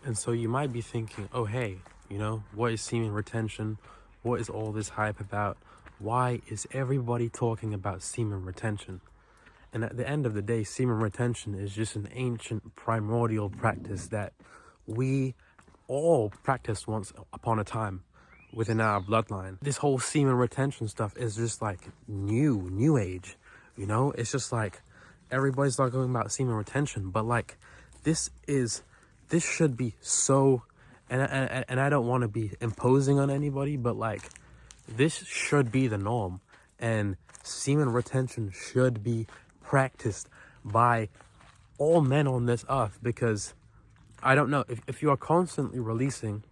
And so you might be thinking, oh, hey, what is semen retention? What is all this hype about? Why is everybody talking about semen retention? And at the end of the day, semen retention is just an ancient primordial practice that we all practiced once upon a time within our bloodline. This whole semen retention stuff is just like new age, It's just like everybody's talking about semen retention, but like this should be so, and I don't want to be imposing on anybody, but like this should be the norm, and semen retention should be practiced by all men on this earth, because I don't know, if you are constantly releasing,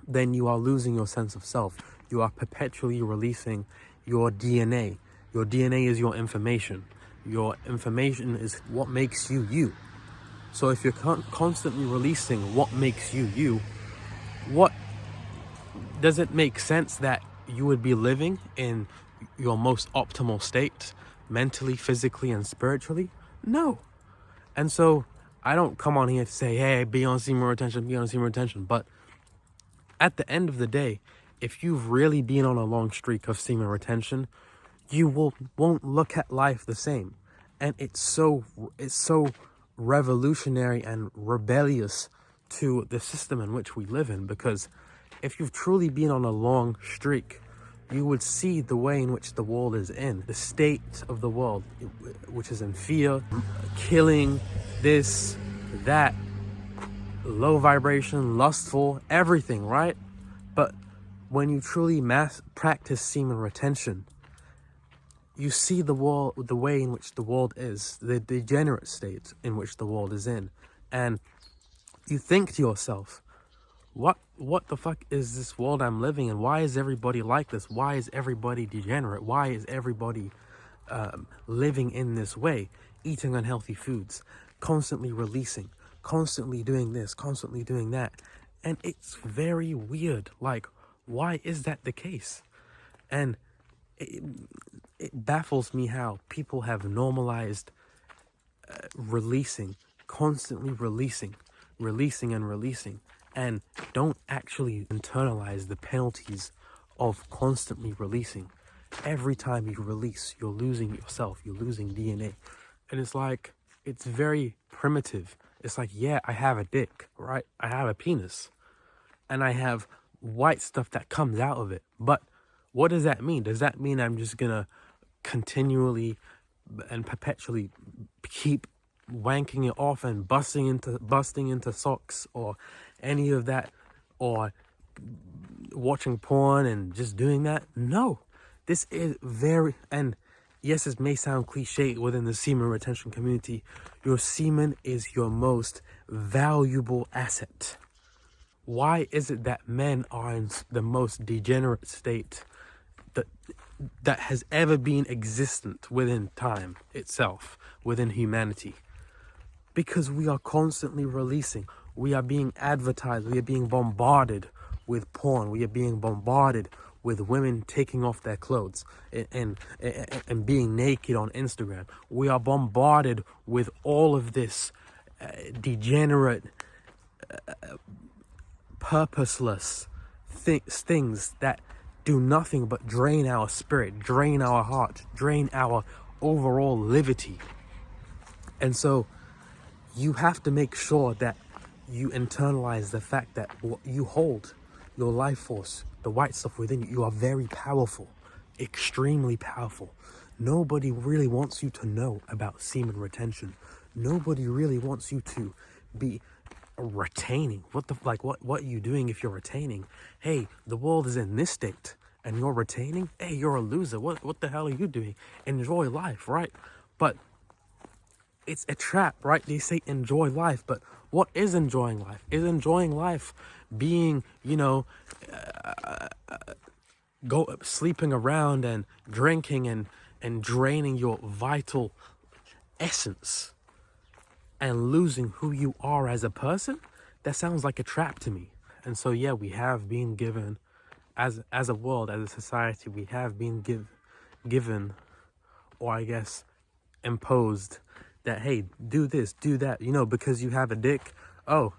then you are losing your sense of self. You are perpetually releasing your DNA. Your DNA is your information. Your information is what makes you you. So if you're constantly releasing what makes you you, what does it make sense that you would be living in your most optimal state, mentally, physically, and spiritually? No. And so I don't come on here to say, hey, be on semen retention, but at the end of the day, if you've really been on a long streak of semen retention, you won't look at life the same. And it's so revolutionary and rebellious to the system in which we live in, because if you've truly been on a long streak, you would see the way in which the world is in, the state of the world, which is in fear, killing, this, that, low vibration, lustful, everything, right? But when you truly practice semen retention, you see the world, the way in which the world is, the degenerate state in which the world is in, and you think to yourself, what the fuck is this world I'm living in? Why is everybody like this? Why is everybody degenerate? Why is everybody living in this way, eating unhealthy foods, constantly releasing, constantly doing this, constantly doing that? And it's very weird. Like, why is that the case? And it baffles me how people have normalized releasing, constantly releasing, and don't actually internalize the penalties of constantly releasing. Every time you release, you're losing yourself, you're losing DNA. And it's like, it's very primitive. It's like, yeah, I have a dick, right? I have a penis, and I have white stuff that comes out of it. But what does that mean? Does that mean I'm just gonna continually and perpetually keep wanking it off and busting into socks or any of that, or watching porn and just doing that? No, this is very, and yes, it may sound cliche within the semen retention community, your semen is your most valuable asset. Why is it that men are in the most degenerate state that has ever been existent within time itself, within humanity? Because we are constantly releasing. We are being advertised. We are being bombarded with porn. We are being bombarded with women taking off their clothes and being naked on Instagram. We are bombarded with all of this degenerate, purposeless things that do nothing but drain our spirit, drain our heart, drain our overall liberty. And so you have to make sure that you internalize the fact that you hold, your life force, the white stuff within you, you are very powerful, extremely powerful. Nobody really wants you to know about semen retention. Nobody really wants you to be retaining. What are you doing if you're retaining? Hey, the world is in this state and you're retaining? Hey, you're a loser. What the hell are you doing? Enjoy life, right? But it's a trap, right? They say enjoy life, but what is enjoying life? Is enjoying life being, sleeping around and drinking and draining your vital essence and losing who you are as a person? That sounds like a trap to me. And so, yeah, we have been given, as a world, as a society, we have been given, or I guess imposed, that, hey, do this, do that, because you have a dick. Oh,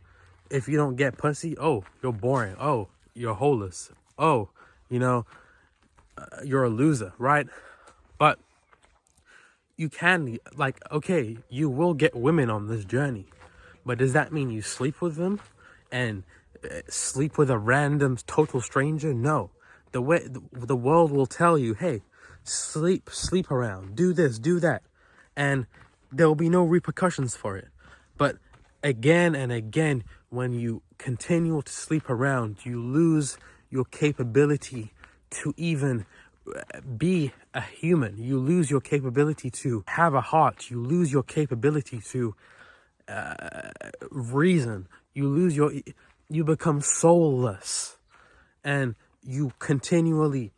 if you don't get pussy, oh, you're boring. Oh, you're holeless. Oh, you know, you're a loser, right? But you can, like, okay, you will get women on this journey, but does that mean you sleep with them and sleep with a random total stranger? No. The world will tell you, hey, sleep around, do this, do that, and there will be no repercussions for it. But again and again, when you continue to sleep around, you lose your capability to even be a human. You lose your capability to have a heart. You lose your capability to reason. You become soulless, and you continually,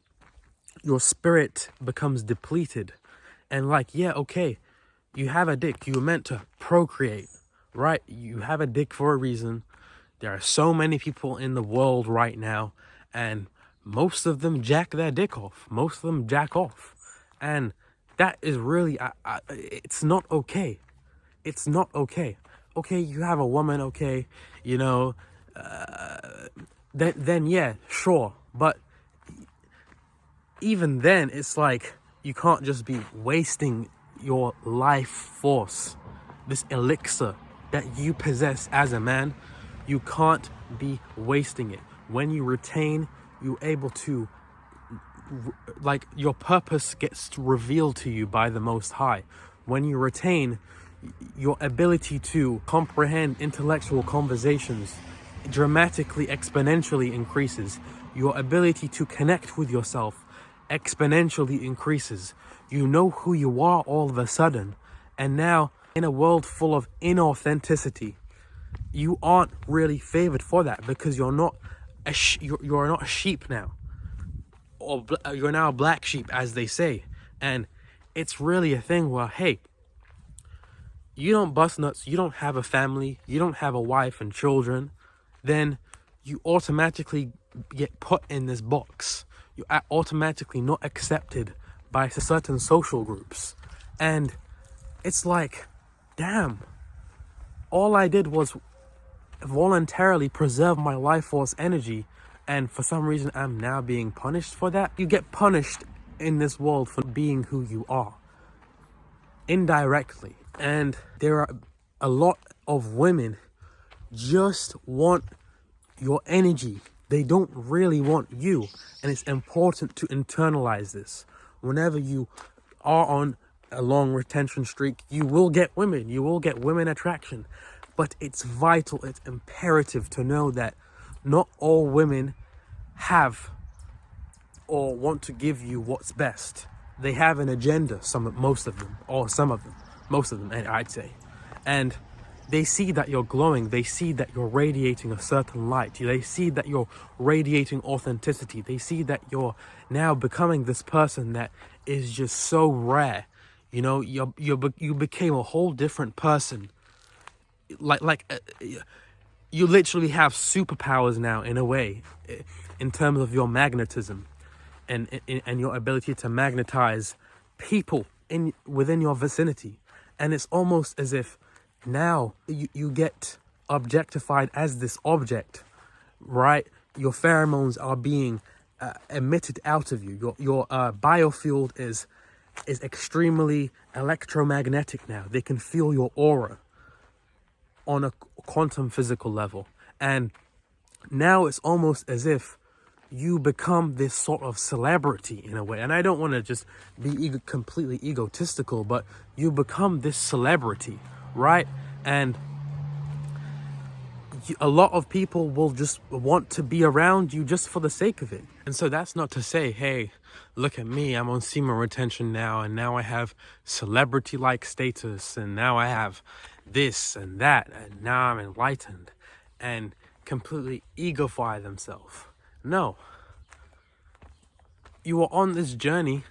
your spirit becomes depleted. And like, yeah, okay, you have a dick, you were meant to procreate, right? You have a dick for a reason. There are so many people in the world right now, and most of them jack their dick off. Most of them jack off. And that is really, it's not okay. It's not okay. Okay, you have a woman, okay, you know, then yeah, sure. But even then, it's like, you can't just be wasting your life force, this elixir that you possess as a man. You can't be wasting it. When you retain, you're able to, like, your purpose gets revealed to you by the Most High. When you retain, your ability to comprehend intellectual conversations dramatically, exponentially increases. Your ability to connect with yourself exponentially increases. You know who you are all of a sudden. And now, in a world full of inauthenticity, you aren't really favored for that, because you're not you're not a sheep now, or you're now a black sheep, as they say. And it's really a thing where, hey, you don't bust nuts, you don't have a family, you don't have a wife and children, then you automatically get put in this box. You're automatically not accepted by certain social groups. And it's like, damn, all I did was voluntarily preserve my life force energy, and for some reason I'm now being punished for that. You get punished in this world for being who you are, indirectly. And there are a lot of women just want your energy. They don't really want you. And it's important to internalize this. Whenever you are on a long retention streak, you will get women. You will get women attraction. But it's vital, it's imperative to know that not all women have or want to give you what's best. They have an agenda, most of them, I'd say. And they see that you're glowing. They see that you're radiating a certain light. They see that you're radiating authenticity. They see that you're now becoming this person that is just so rare. You know, you became a whole different person. You literally have superpowers now, in a way, in terms of your magnetism and your ability to magnetize people within your vicinity. And it's almost as if now you get objectified as this object, right? Your pheromones are being emitted out of you. Your biofield is extremely electromagnetic now. They can feel your aura on a quantum physical level. And now it's almost as if you become this sort of celebrity in a way. And I don't want to just be completely egotistical, but you become this celebrity, right? And a lot of people will just want to be around you just for the sake of it. And so that's not to say, hey, look at me, I'm on semen retention now, and now I have celebrity-like status, and now I have this and that, and now I'm enlightened, and completely egofy themselves. No. You are on this journey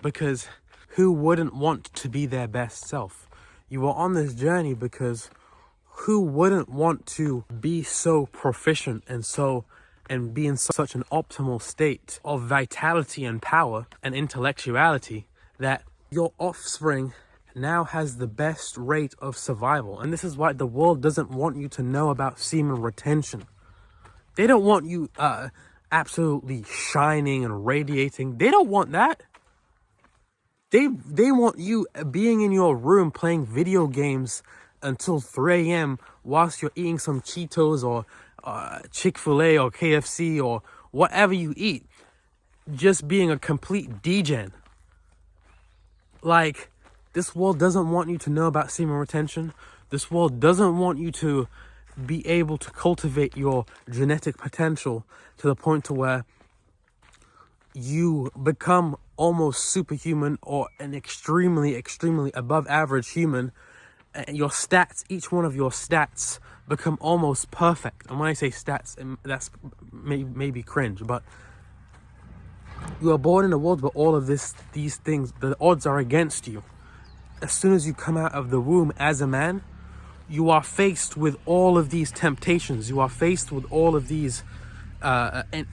because who wouldn't want to be their best self? You are on this journey because who wouldn't want to be so proficient and be in such an optimal state of vitality and power and intellectuality that your offspring now has the best rate of survival. And this is why the world doesn't want you to know about semen retention. They don't want you absolutely shining and radiating. They don't want that. They want you being in your room playing video games until 3 a.m. whilst you're eating some Cheetos or Chick-fil-A or KFC or whatever you eat. Just being a complete degen. Like, this world doesn't want you to know about semen retention. This world doesn't want you to be able to cultivate your genetic potential to the point to where you become almost superhuman or an extremely above average human. Your stats, each one of your stats become almost perfect. And when I say stats, that's maybe cringe, but you are born in a world where all of these things, the odds are against you. As soon as you come out of the womb as a man, you are faced with all of these temptations. You are faced with all of these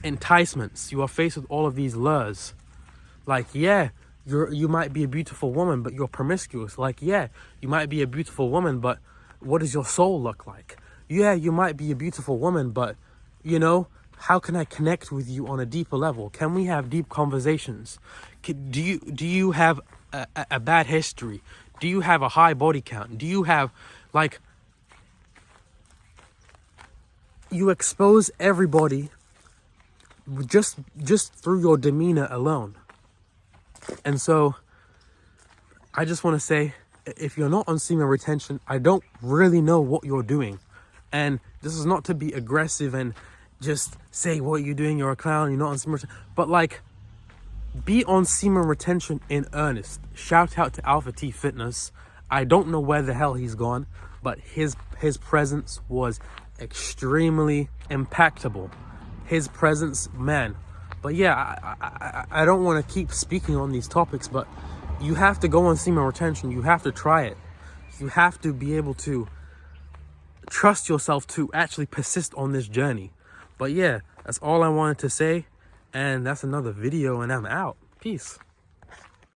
enticements. You are faced with all of these lures. Like, yeah, you might be a beautiful woman, but you're promiscuous. Like, yeah, you might be a beautiful woman, but what does your soul look like? Yeah, you might be a beautiful woman, but, you know, how can I connect with you on a deeper level? Can we have deep conversations? Do you have a bad history? Do you have a high body count? Do you have, like, you expose everybody just through your demeanor alone. And so I just want to say, if you're not on semen retention, I don't really know what you're doing. And this is not to be aggressive and just say, what are you doing? You're a clown. You're not on semen retention. But, like, be on semen retention in earnest. Shout out to Alpha T Fitness. I don't know where the hell he's gone, but his presence was extremely impactable. His presence, man. But yeah, I don't want to keep speaking on these topics, but you have to go on semen retention. You have to try it. You have to be able to trust yourself to actually persist on this journey. But yeah, that's all I wanted to say. And that's another video, and I'm out. Peace.